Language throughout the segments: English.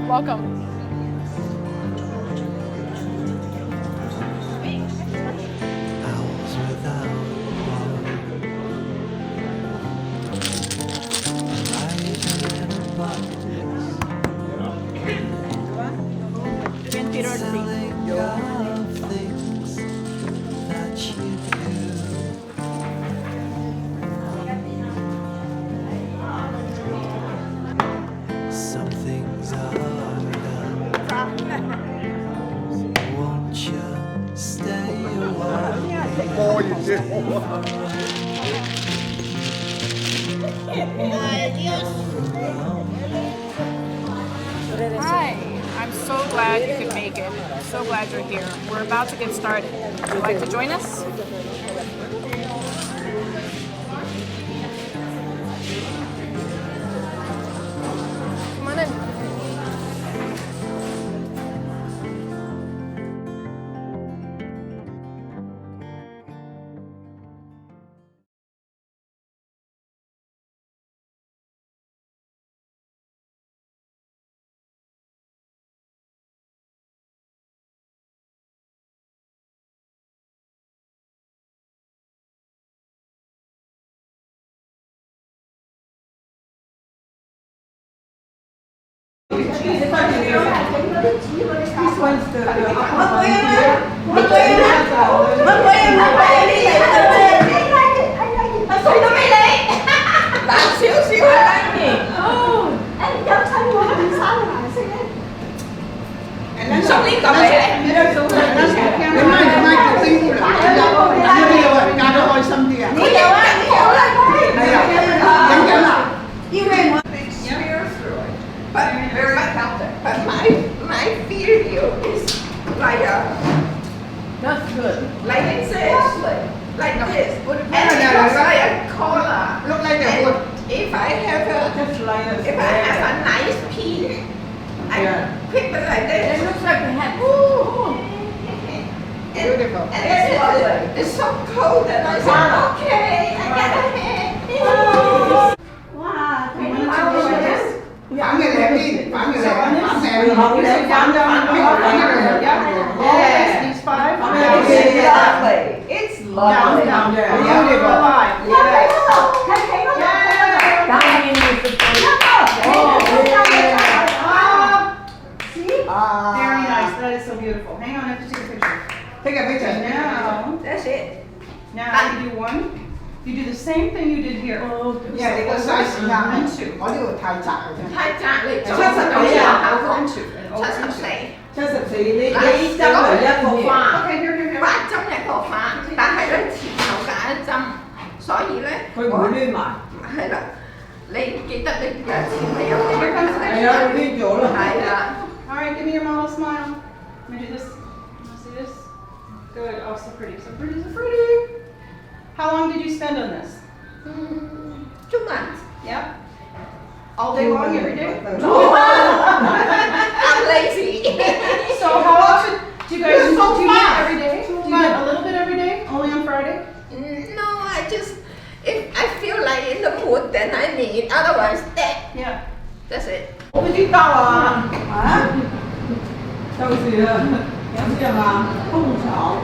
Welcome. Some things are done. Won't you stay a while? More you do. Hi, I'm so glad you could make it. I'm so glad you're here. We're about to get started. Would you like to join us? Come on in. But very much healthy. But my video is like That's good. like this, like this, and it looks like a collar. Look like a wood. If I have Just like a if I have a nice piece, I put it like It this. looks like a hat. Beautiful. And it's so cold that I said, okay, I got a hat. Phẳng người đẹp đi, phẳng người đẹp, phẳng đẹp. Yes, these five. Lovely. It's lovely. Beautiful. Very nice. That is so beautiful. Hang on, I have to take a picture. Take a picture. Now, That's it. you do one. You do the same thing you did here. Yeah, they got size And nha. two. Có điều thái chặt rồi. Thái trạng lịch Chắc cho là nó phải là là hào over không and two. And over chắc and sắp two. xỉ chắc thật sự đi trong ở ra khổ hoa Okay, here. và trong này có phá ta hay là chỉ nấu cả trăm所以咧 佢唔會攣埋，係啦你記得你有錢你有啲係啊，攣咗啦。係啦 All right, give me your model smile. Let me do this. Wanna see this? Good. Oh, so pretty, so pretty, so pretty. How long did you spend on this? 2 months Yep. All day long, every day? I'm lazy So how often do you guys You're so do you do it fast. every day? Do you do it a little bit every day? Only on Friday? no I just if I feel like in the mood then I need otherwise Yeah. that's it 我唔知道啊，啊，就是这样啊，碰巧，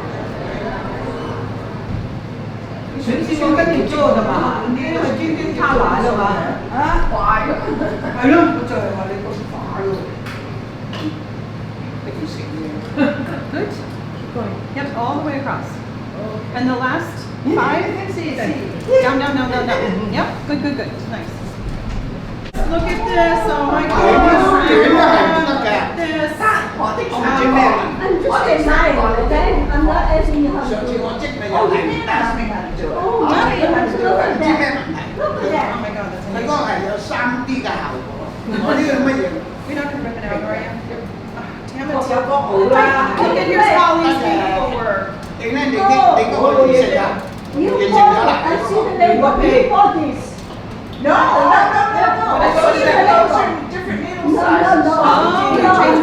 全是我跟你做的嘛，因為今天他來了嘛，啊，快咯係咯，就係話你咁快喎。你食嘢。 Good. Keep going. Yep, all the way across. And the last 5. Down. Yep, good. Nice. Look at this. Oh my goodness. Chuyển ra hẳn Look tất cả. at this. họ thích Ông sao chuyển này. họ thích sao họ thích Sửa chữ ngón chích là giờ này ta mới hành được. Chích em hành này. Oh my god, that's Nó amazing. có phải là 3D 嘅效果。我呢個乜嘢？ You're not gonna rip it out, are you? Damn it. 我有個好啦， Look at here's Holly's beautiful work. 你咧，你嗰個意識啊，認證咗啦。No, different needle sizes Oh, you changed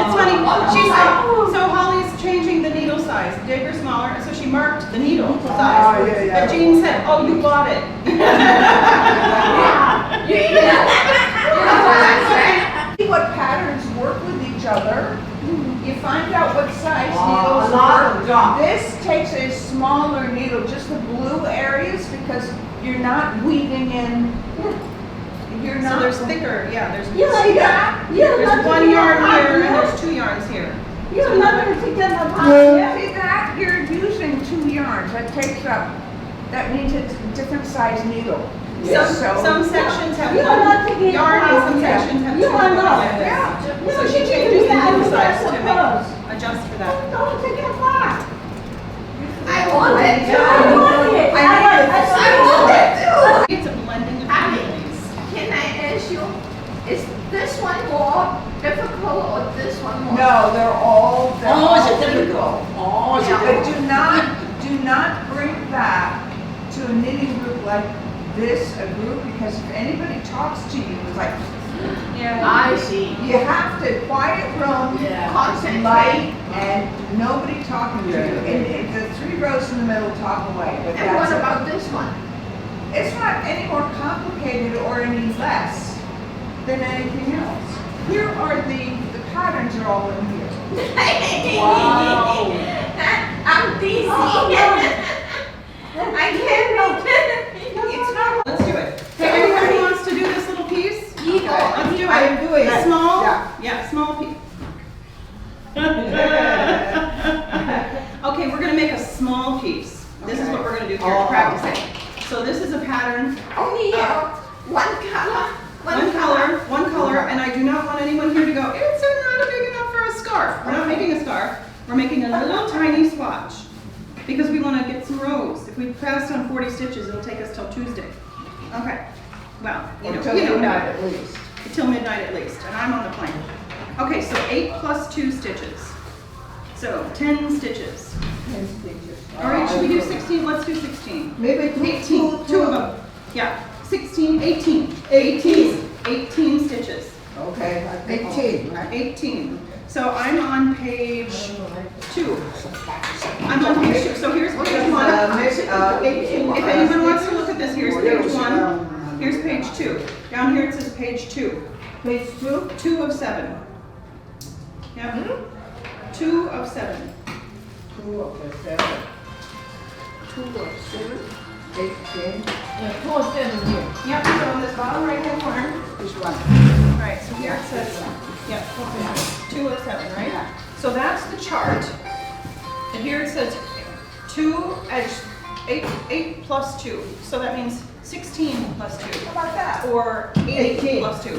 It's funny. She's so Holly's changing the needle size, bigger, smaller, so she marked the needle size. yeah. But Jean said, "Oh, you bought it." See what patterns work with each other. You find out what size needles a lot of job. This takes a smaller needle, just the blue areas, because you're not weaving in. You're So not. there's thicker, yeah, there's You see that? there's 1 yarn here and there's 2 yarns here. You're never to get a See that? You're using 2 yarns. That takes up. That means it's a different size needle. Some sections have You are not 1 taking yarn and some Yeah. sections have 2 You are not. yarns. Yeah. So she changes the needle size to adjust for that. Don't take it apart. I want it. I want it. It's a blending of Abby, these. can I ask you, is this one more difficult or this one more? No, they're all difficult. But do not bring that to a knitting group like this, a group, because if anybody talks to you, it's like, I see. you have to quiet room, Concentrate. light, and nobody talking to you. And the 3 rows in the middle talk away, but And what that's it. about this one? It's not any more complicated or any less than anything else. Here are the patterns are all in here. Wow. I'm dizzy. I can't It's not. Let's do it. Hey, everybody wants to do this little piece? Eagle. Let's do it. I'm doing it. Small? Yeah. Small piece. Okay, we're gonna make a small piece. This is what we're gonna do here, Oh. practicing. So this is a pattern, Only one color. one color, and I do not want anyone here to go, it's not big enough for a scarf. We're not making a scarf, we're making a little tiny swatch. Because we wanna get some rows. If we passed on 40 stitches, it'll take us till Tuesday. Okay, well, Until you know. midnight at least. Till midnight at least, and I'm on the plane. Okay, so 8 plus 2 stitches. So 10 stitches. All right, should we do 16? Let's do 16. Maybe 18, 2 of them. Yeah, 16, 18. 18 stitches. Okay, 18, right? 18. So I'm on page 2. I'm on page 2. So here's page 1. If anyone wants to look at this, here's page 1. Here's page 2. Down here it says page 2. Page 2? 2 of 7. Yep. 2 of 7. 2 of the 7. 2 of 7. 18. Yep, so on this bottom right hand corner. Which one? All right, so here it says, yep, 2 of 7, right? So that's the chart. And here it says 8 plus 2. So that means 16 plus 2. How about that? Or 18 18. plus 2.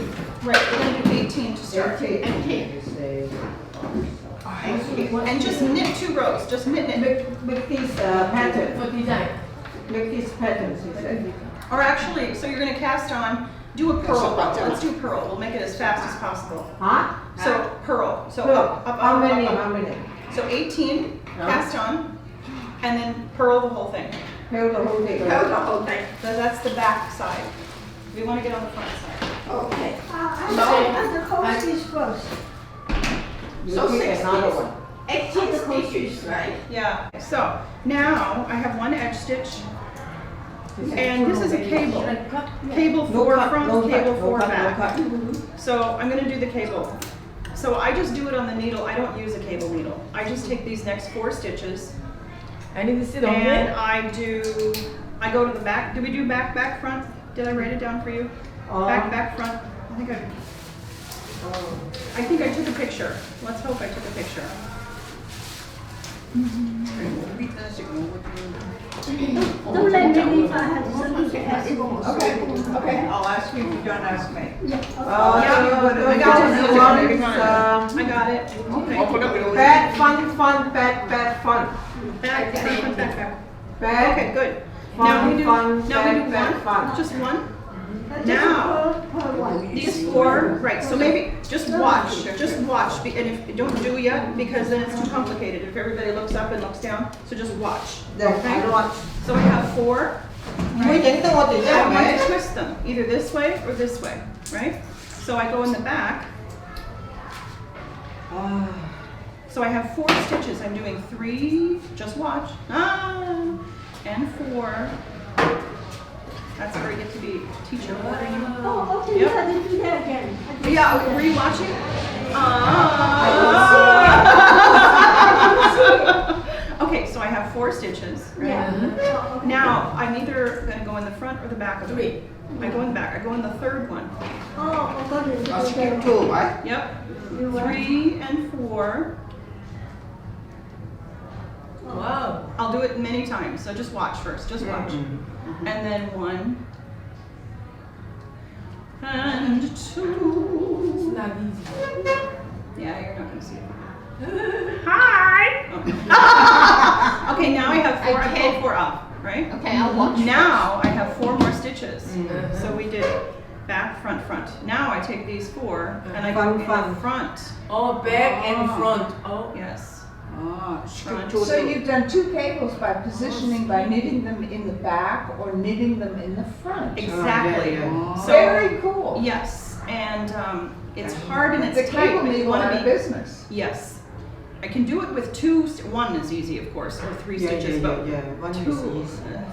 Right, we're going to do 18 to start. 18. And just knit 2 rows. Just knit. Make these patterns. For design. Make these patterns, he said. Or actually, so you're going to cast on, do a purl. Let's do purl. We'll make it as fast as possible. Huh? So purl. So Look, up, up, how up, many, up, up. how many? So 18, cast on, and then purl the whole thing. Hold the whole thing. Hold the whole thing. So that's the back side. We want to get on the front side. Okay. You So pick 16. another one. 18 stitches, right? Yeah. So now I have 1 edge stitch, and this is a cable. Cable 4 front, cable 4 back. So I'm going to do the cable. So I just do it on the needle. I don't use a cable needle. I just take these next 4 stitches. I need to sit on And there. I go to the back. Did we do back, back, front? Did I write it down for you? Back, back, front. I think I took a picture. Let's hope I took a picture. Don't let me leave. I have something to ask you. Okay, I'll ask you if you don't ask me. Yeah, I got it. I got it. Okay. Bad fun, fun, bad, bad fun. Back, back, back, back. Bad. Okay, good. Fun, Now we do, fun, now we do bad, one, fun. just one. Now, these 4, right, so maybe just watch, and if, don't do yet, because then it's too complicated, if everybody looks up and looks down, so just watch. I watch. So I have 4, Mới chỉnh tôi thì I sao want mẹ? to twist them, either this way or this way, right? So I go in the back, so I have 4 stitches, I'm doing 3, just watch, and 4, That's where you get to be teacher. Ordering you. Oh, okay, Yep. yeah, they do that again. Yeah, were you watching? Okay, so I have 4 stitches. Right? Yeah. Oh, okay. Now, I'm either going to go in the front or the back of it. I go in the back. I go in the third one. Oh, got it. Nó skip two, right? Yep. You want- 3 and 4. Wow. I'll do it many times, so just watch first. Just watch. And then 1 and 2. Not easy. Yeah, you're not going to see it. Hi! Okay, now I have 4. I pull 4 up, right? Okay, I'll watch. Now I have 4 more stitches. So we did back, front, front. Now I take these 4 and I go in the front. Oh, back and front. Oh. Yes. Ah, Front. so you've done 2 cables by positioning, by knitting them in the back or knitting them in the front. Exactly. So, Very cool. yes, and it's hard and it's The tight, cable but you needle want out to of be. business. Yes. I can do it with 2, 1 is easy, of course, or 3 stitches, but 2,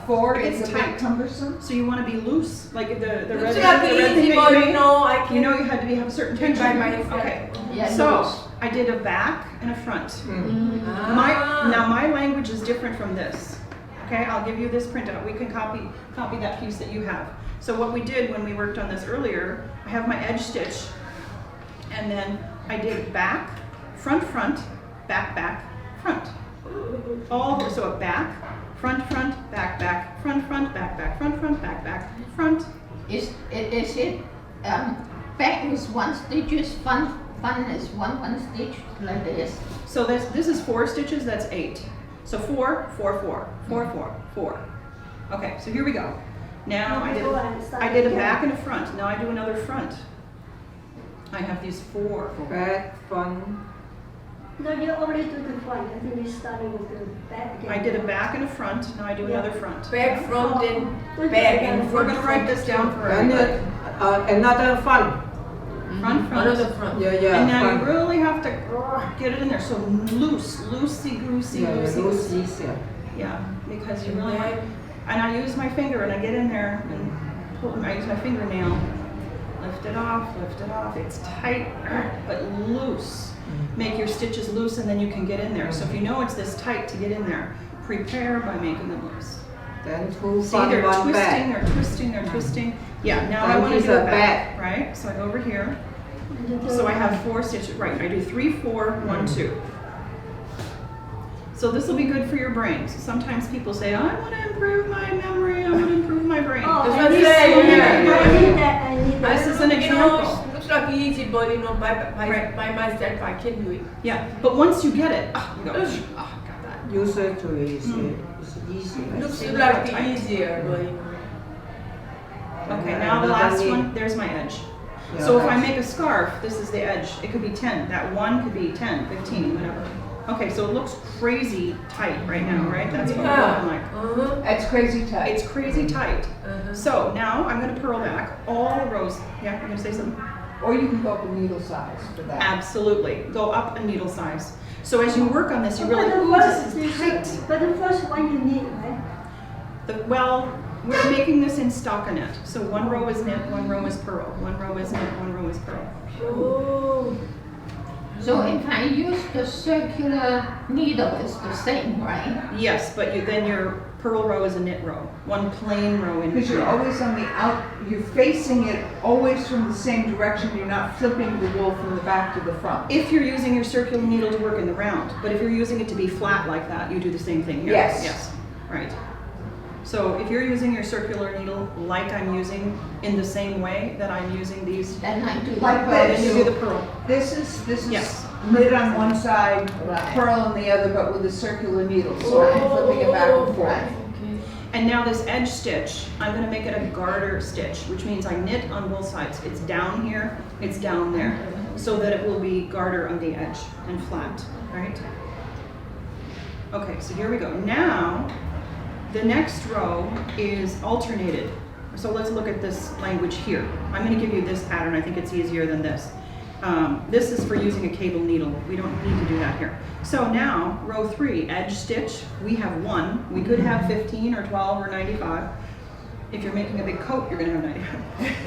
4 It's is a tight. bit cumbersome. so you want to be loose, like the red, Looks the like red thing easy, that but you you made. know, I You know can you had to have a certain do it tension. by myself. Okay. Yeah, So loose. I did a back and a front. Ah. Now my language is different from this. Okay, I'll give you this printout. We can copy that piece that you have. So what we did when we worked on this earlier, I have my edge stitch, and then I did back, front, front, back, back, front. All so a back, front, front, back, back, front, front, back, back, front, front, back, back, front. Is it back is 1 stitches, front is one stitch like this. So this is 4 stitches. That's 8. So 4, 4, 4, 4, 4, 4. Okay, so here we go. Now I did a back and a front. Now I do another front. I have these 4. Back, front. No, you already do the front. I think we started with the back again. I did a back and a front. Now I do another front. back, front, and Don't do back that. and We're front. gonna write this down for And everybody. another front. Front, front. Another front. Yeah, And now you front. really have to get it in there. So loose, loosey goosey, Yeah, loosey those goosey. easier. Yeah, because you really want. And I use my finger and I get in there and pull. I use my fingernail. Lift it off, lift it off. It's tight, but loose. Make your stitches loose and then you can get in there. So if you know it's this tight to get in there, prepare by making them loose. Then 2 See, front, they're 1 twisting, back. they're twisting, they're twisting. Yeah, now I Then want to use do a a back, back. right? So I go over here. And you do So I the- have 4 stitches, right, I do 3, 4, 1, 2. So this will be good for your brain. So sometimes people say, I want to improve my memory, I want to improve my brain. Oh, That's I what need I say, I need yeah, that, yeah. I need that, I need that. This is an You know, example. looks like easy, but you know, Right. by myself, I can do it. Yeah, but once you get it, you go, oh, got that. User to easy. It's easy. Looks See, like tight. easier, but you know. Okay, now the last one, there's my edge. Yeah, So if I that's- make a scarf, this is the edge. It could be 10. That one could be 10, 15, whatever. Okay, so it looks crazy tight right now, right? That's what it's looking like. Uh-huh. That's crazy tight. It's crazy tight. Uh-huh. So now I'm going to purl back all the rows. Yeah, you're going to say something? Or you can go up a needle size for that. Absolutely. Go up a needle size. So as you work on this, you But really, the ooh, first- this is tight. But the first one you need, right? Well, we're making this in stockinette. So one row is knit, one row is purl. One row is knit, one row is purl. Oh. So if I use the circular needle, it's the same, right? Yes, but then your purl row is a knit row. One plain row in Because you're always on the out, you're facing it always from the same direction. You're not flipping the wool from the back to the front. If you're using your circular needle to work in the round, but if you're using it to be flat like that, you do the same thing here. Yes. Yes, right. So if you're using your circular needle like I'm using in the same way that I'm using these, Then I do Like the this. then you do the purl. This is Yes. knit on one side, pearl on the other, but with a circular needle. So I'm flipping it back and forth. Okay. And now this edge stitch, I'm gonna make it a garter stitch, which means I knit on both sides. It's down here, it's down there, so that it will be garter on the edge and flat, right? Okay, so here we go. Now, the next row is alternated. So let's look at this language here. I'm gonna give you this pattern, I think it's easier than this. This is for using a cable needle. We don't need to do that here. So now, row 3, edge stitch, we have 1. We could have 15 or 12 or 95. If you're making a big coat, you're gonna have an idea.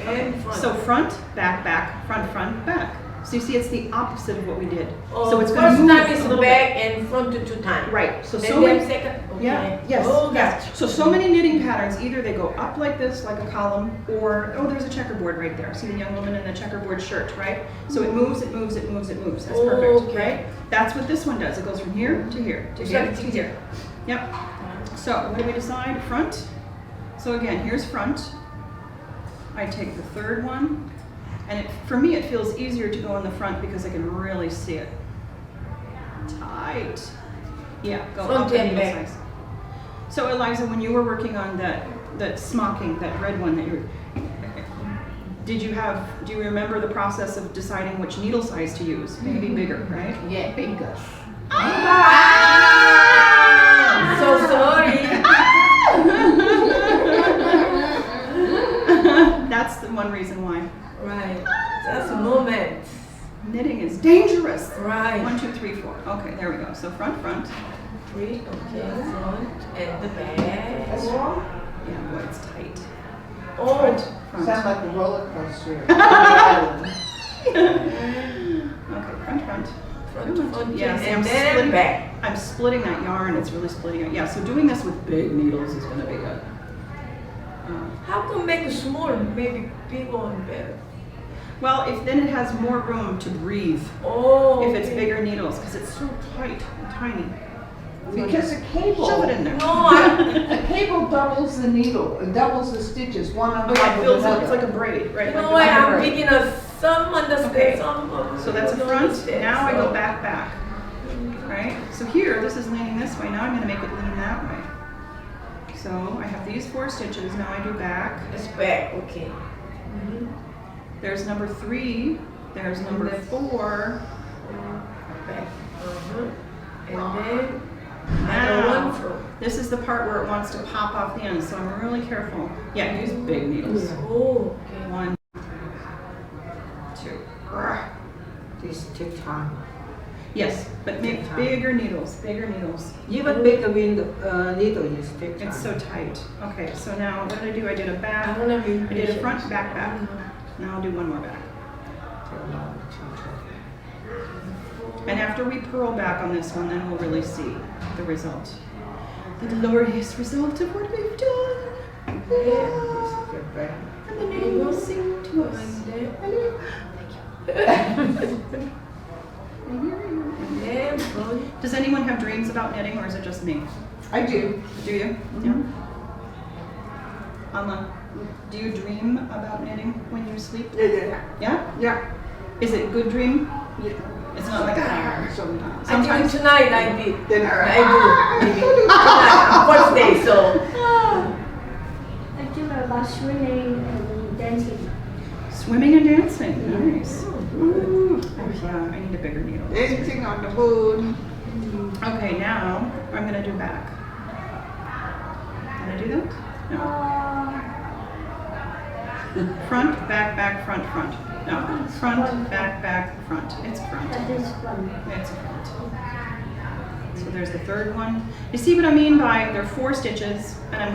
And front. So front, back, back, front, front, back. So you see, it's the opposite of what we did. Oh, So it's gonna first move time a is little back bit. and front to 2 times. Right. So And so then many. second. Okay. Yeah. Yes. Oh, yes. gotcha. So many knitting patterns. Either they go up like this, like a column, or there's a checkerboard right there. See the young woman in the checkerboard shirt, right? So it moves, it moves, it moves, it moves. That's perfect, Okay. right? That's what this one does. It goes from here to here to It's here like to here. Yep. So what do we decide? Front. So again, here's front. I take the third one, and for me it feels easier to go in the front because I can really see it. Tight. Yeah, go Front up and and back. size. So Eliza, when you were working on that smocking, that red one that you were, do you remember the process of deciding which needle size to use? Maybe bigger, right? Yeah, bigger. So sorry. That's the one reason why. Right. Just a moment. Knitting is dangerous. Right. 1, 2, 3, 4. Okay, there we go. So front, front. 3. Okay. Front and the back. Yeah, boy, it's tight. Oh. Front, Sound front. like a roller coaster. Okay, front, front. Front. Yeah, see, I'm and then splitting, back. I'm splitting that yarn. It's really splitting it. Yeah, so doing this with big needles is going to be good. How come make it smaller? Maybe bigger and better. Well, if then it has more room to breathe. Oh. If it's okay. bigger needles, because it's so tight and tiny. Because a cable, Shove it in there. No, a cable doubles the needle, doubles the stitches, one on Oh top yeah, it of fills it. another. It's like a braid, right? You like know the what? bigger I'm braid. picking a some understand, Okay. some. So that's a don't front. understand, Now I go so- back, back. Right? So here, this is leaning this way. Now I'm going to make it lean that way. So I have these 4 stitches. Now I do back. It's back. Okay. There's number 3. There's number 4. Back. And then another Now, one from. this is the part where it wants to pop off the end. So I'm really careful. Yeah, use big needles. Oh. Okay. 1, 2. This take time. Yes, but make bigger needles. Bigger needles. Even bigger needle is take time. It's so tight. Okay, so now what did I do? I did a I back. wanna be I did a patient. front, back, back. Now I'll do one more back. And after we purl back on this one, then we'll really see the result. The glorious result of what we've done. Yeah. And the name will sing to us. And front. Does anyone have dreams about knitting, or is it just me? I do. Do you? Yeah. Alma, do you dream about knitting when you sleep? Yeah. Yeah? Yeah. Is it a good dream? It's not like a Sometimes. I think sometimes. tonight I did. Then I do. Maybe tonight, first day, so. I dream about swimming and dancing. Swimming and dancing. Nice. Ooh. Oh, yeah, I need a bigger needle. dancing on the moon. Okay, now I'm gonna do back. Did I do that? No. Front, back, back, front, front. No. Front, back, back, front. It's front. That is fun. It's front. So there's the third one. You see what I mean by there are 4 stitches, and I'm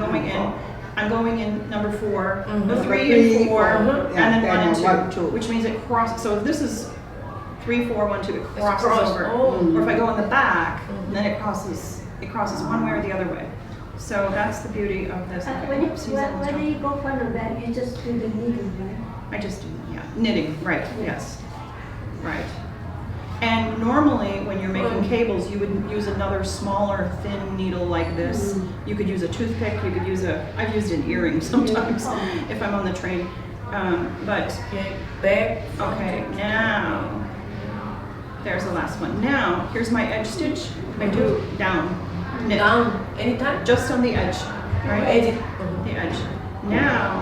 going in number 4, the 3 and 4, and then 1 and 2, which means it crosses. So if this is 3, 4, 1, 2, it crosses over. Or if I go in the back, then it crosses one way or the other way. So that's the beauty of this. When you go front or back, you just do the needle, right? I just do that, yeah. Knitting, right, yes. Right. And normally, when you're making cables, you would use another smaller, thin needle like this. You could use a toothpick, you could use I've used an earring sometimes if I'm on the train. But, Okay, back. okay, now, there's the last one. Now, here's my edge stitch. I do down, knit. Down. Anytime? Just on the edge, right? Edge. The edge. Now,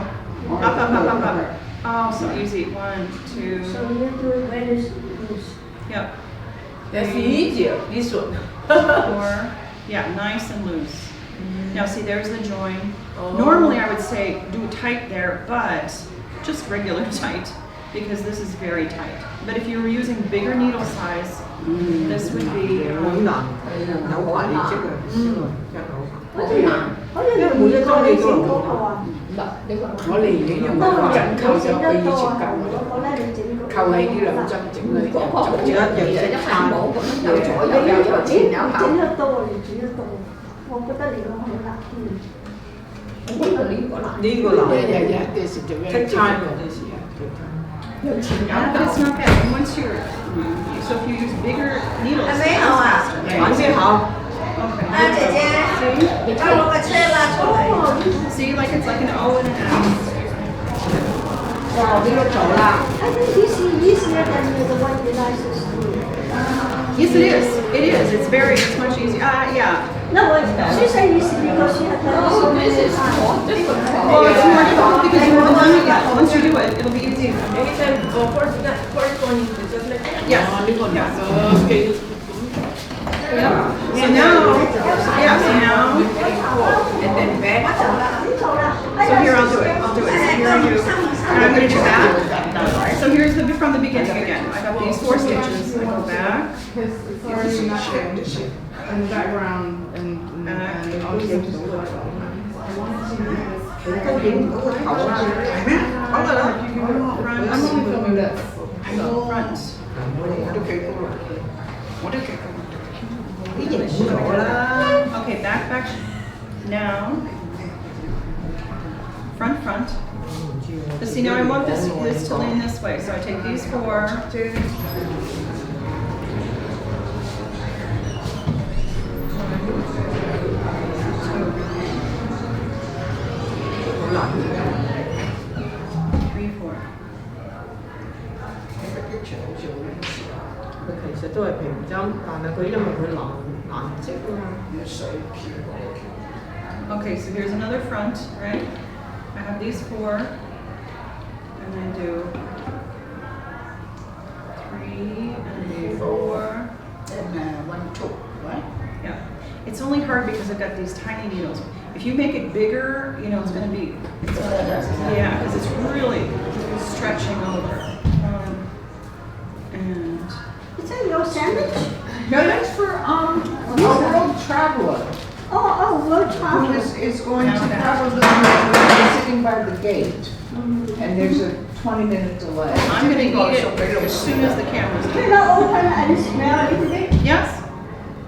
up, up, up, up, up. Oh, so easy. 1, 2. So you do it when it's loose. Yep. That's easier. This one. 4. Yeah, nice and loose. Now see, there's the join. Normally I would say do tight there, but just regular tight, because this is very tight. But if you were using bigger needle size, this would be. Nấu ngon. Nấu ngon đi chứ. What do you 好似容易過你整嗰個啊。我嚟呢樣都係針扣你整得就比以多啊，前緊。嗰個咧你整嗰個。扣起呢兩針整佢嗰個好就一樣一塊冇咁樣有左右你有前有整後。得多，你整得多，我覺得你講好難。我覺得呢個難。呢個難日日嘅時就 take time 嗰啲時啊，take time。有前有 Yeah, but it's 後。 not bad. And once you're, so if you use bigger needles, it's faster. 玩先好。 Okay. 姐姐，把我個車拉出嚟。 See, like it's like an O and an S. 哇！呢個做啦。 I think this is easier than the one you guys used to do. Yes, it is. It is. It's much easier. Yeah. No, she said easy because she had done Oh, so many this is times. more difficult. Well, it's more difficult because you haven't done it yet. Once you do it, it'll be easy. Yes. 呢個難嘅。 So now, yeah, so now, And then back. so here I'll do it. I'll do it. So here I do, and I'm going to do that. So here's from the beginning again. I got these 4 stitches. I go back, Because it's already not there in the background and all the other stuff. I wanted to use this. 佢影嗰個頭啊，係咩？好㗎啦。 I'm only filming this. front. 我都企過啦。我都企過。啲影咗啦。 Okay, back. Now, front. But see, now I want this to lean this way. So I take these 4. Three, 4. 佢其實都係平針，但係佢因為佢藍色啊嘛，要水漂過嚟。 Okay, so here's another front, right? I have these 4, and then do 3 and then 4. And 1, 2, right? Yeah. It's only hard because I've got these tiny needles. If you make it bigger, you know, it's going to be, yeah, because it's really stretching over. And Is that your sandwich? No, that's for, a world traveler World who travel. is going to probably be sitting by the gate. And there's a 20-minute delay. I'm going to eat it as soon as the camera's on. Can I open and smell a little bit? Yes,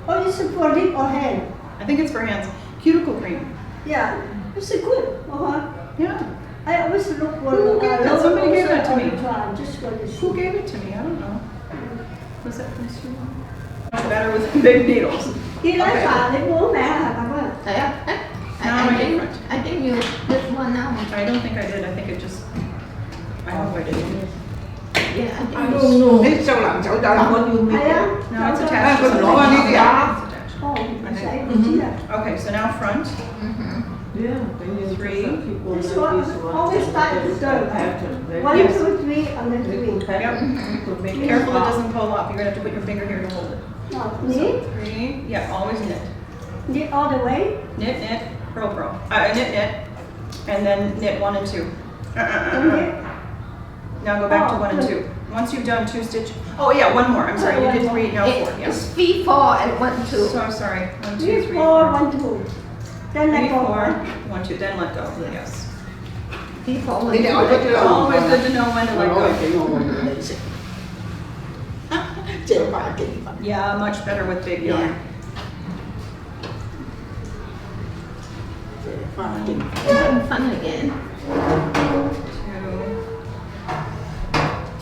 Or is it for lip or hand? I think it's for hands. Cuticle cream. Yeah, it's good. Yeah. I always look for Who gave that? local Somebody gave that to all me. the time, just for this. Who gave it to me? I don't know. Was that from Sue? Much better with big needles. Đi lấy Okay. phà để bố mẹ hả cảm ơn. I think you this one now. I don't think I did. I think it just. I hope I did. Yeah, I think I you don't know. Hết sao làm cháu ta làm con Hay á. No, it's attached. Con lỗ đi đi á. Ồ, I sẽ think. đi chứ à. Okay, so now front. Yeah, they 3. This one always start to go. One, Yes. 2, 3, and then 3. Yep. Be careful it doesn't pull up. You're gonna have to put your finger here to hold it. Now, knit, 3. Yeah, always knit. knit all the way. Knit, purl. Knit, and then knit 1 and 2. Then knit. Now go back to Oh, 1 and good. 2. Once you've done 2 stitches. Oh yeah, one more. I'm sorry. You did 3. Now 4. Yeah. It's 3, 4, and 1, 2. So I'm sorry. 1, 2, 3, 3, 4, 4. 1, 2. Then 3, let go. 4, 1, 2. Then let go. Yes. 3, 4, 1, 2. Đi đâu có chưa? Always good to know when to let Nói go. cái ngon đấy chứ. Chị phải kỹ vậy. Yeah, much better with big yarn. Yeah. Chị phải kỹ. Fun again. 2,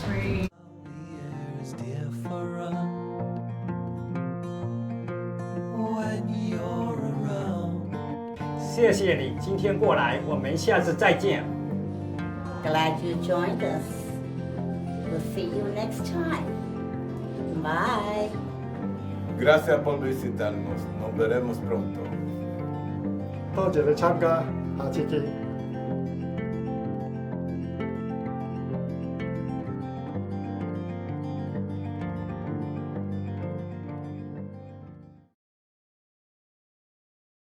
3. Years, dear, for run. When you're around. 谢谢你今天过来，我们下次再见。 Glad you joined us. We'll see you next time. Bye. Gracias por visitarnos. Nos veremos pronto. 多謝你參加，下次見。